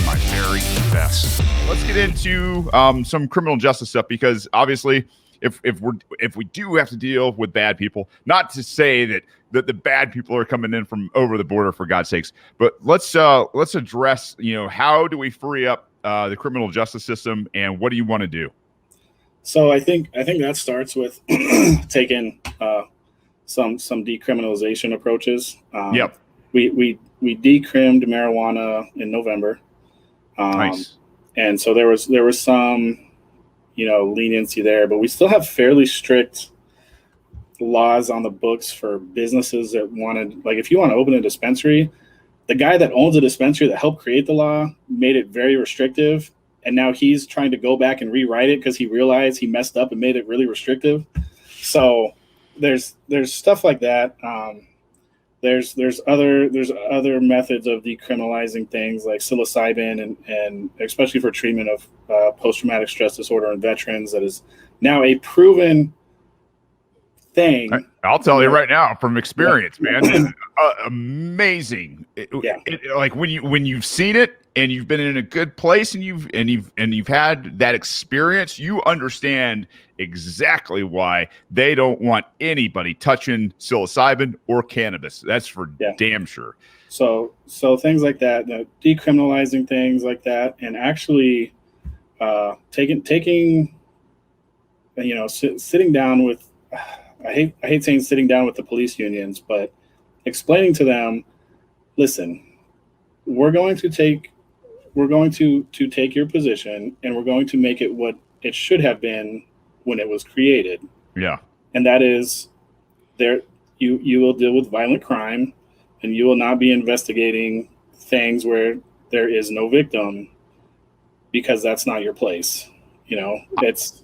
my very best. Let's get into some criminal justice stuff, because obviously, if we do have to deal with bad people, not to say that the bad people are coming in from over the border, for God's sakes, but let's address, how do we free up the criminal justice system, and what do you want to do? So I think that starts with taking some decriminalization approaches. Yep. We decrimmed marijuana in November. Nice. And so there was some, leniency there, but we still have fairly strict laws on the books for businesses that wanted, like, if you want to open a dispensary, the guy that owns a dispensary that helped create the law made it very restrictive. And now he's trying to go back and rewrite it because he realized he messed up and made it really restrictive. So there's stuff like that. There's other methods of decriminalizing things like psilocybin and especially for treatment of post-traumatic stress disorder in veterans. That is now a proven thing. I'll tell you right now from experience, man, it's amazing. Like when you've seen it and you've been in a good place and you've had that experience, you understand exactly why they don't want anybody touching psilocybin or cannabis. That's for damn sure. So things like that, decriminalizing things like that, and actually taking sitting down with. I hate saying sitting down with the police unions, but explaining to them, listen, we're going to take your position and we're going to make it what it should have been when it was created. Yeah. And that is you will deal with violent crime, and you will not be investigating things where there is no victim, because that's not your place.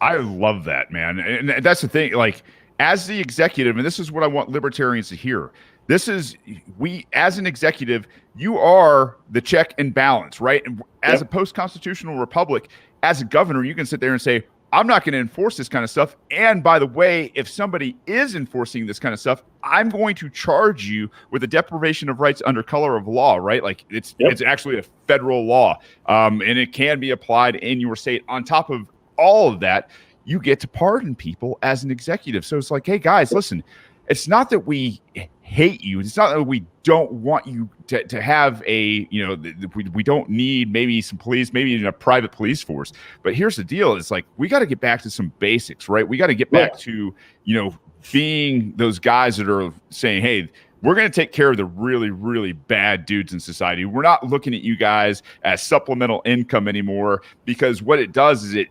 I love that, man. And that's the thing, like, as the executive, and this is what I want libertarians to hear. As an executive, you are the check and balance, right? And as a post-constitutional republic, as a governor, you can sit there and say, I'm not going to enforce this kind of stuff. And by the way, if somebody is enforcing this kind of stuff, I'm going to charge you with a deprivation of rights under color of law, right? Like it's actually a federal law, and it can be applied in your state. On top of all of that, you get to pardon people as an executive. So it's like, hey guys, listen, it's not that we hate you. It's not that we don't want you to have we don't need maybe some police, maybe even a private police force. But here's the deal. It's like, we got to get back to some basics, right? We got to get back to, being those guys that are saying, hey, we're going to take care of the really, really bad dudes in society. We're not looking at you guys as supplemental income anymore, because what it does is it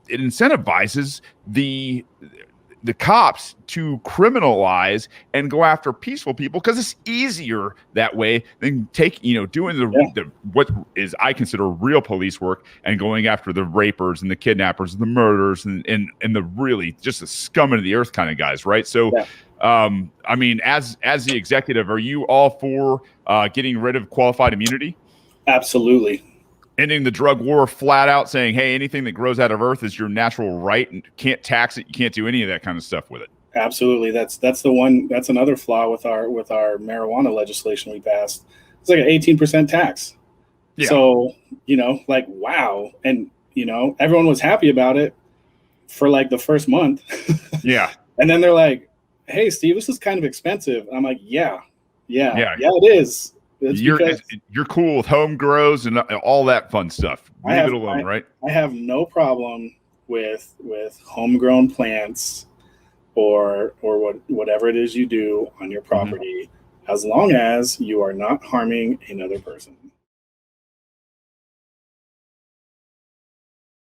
incentivizes the cops to criminalize and go after peaceful people, because it's easier that way than doing the what is, I consider, real police work, and going after the rapers and the kidnappers and the murderers and the really just the scum of the earth kind of guys, right? So I mean, as the executive, are you all for getting rid of qualified immunity? Absolutely. Ending the drug war flat out, saying, hey, anything that grows out of earth is your natural right, and can't tax it. You can't do any of that kind of stuff with it. Absolutely. That's another flaw with our marijuana legislation we passed. It's like an 18% tax. Yeah. So, like, wow. And, everyone was happy about it for like the first month. Yeah. And then they're like, hey, Steve, this is kind of expensive. I'm like, yeah, it is. You're cool with home grows and all that fun stuff. Leave it alone, right? I have no problem with homegrown plants or whatever it is you do on your property, as long as you are not harming another person.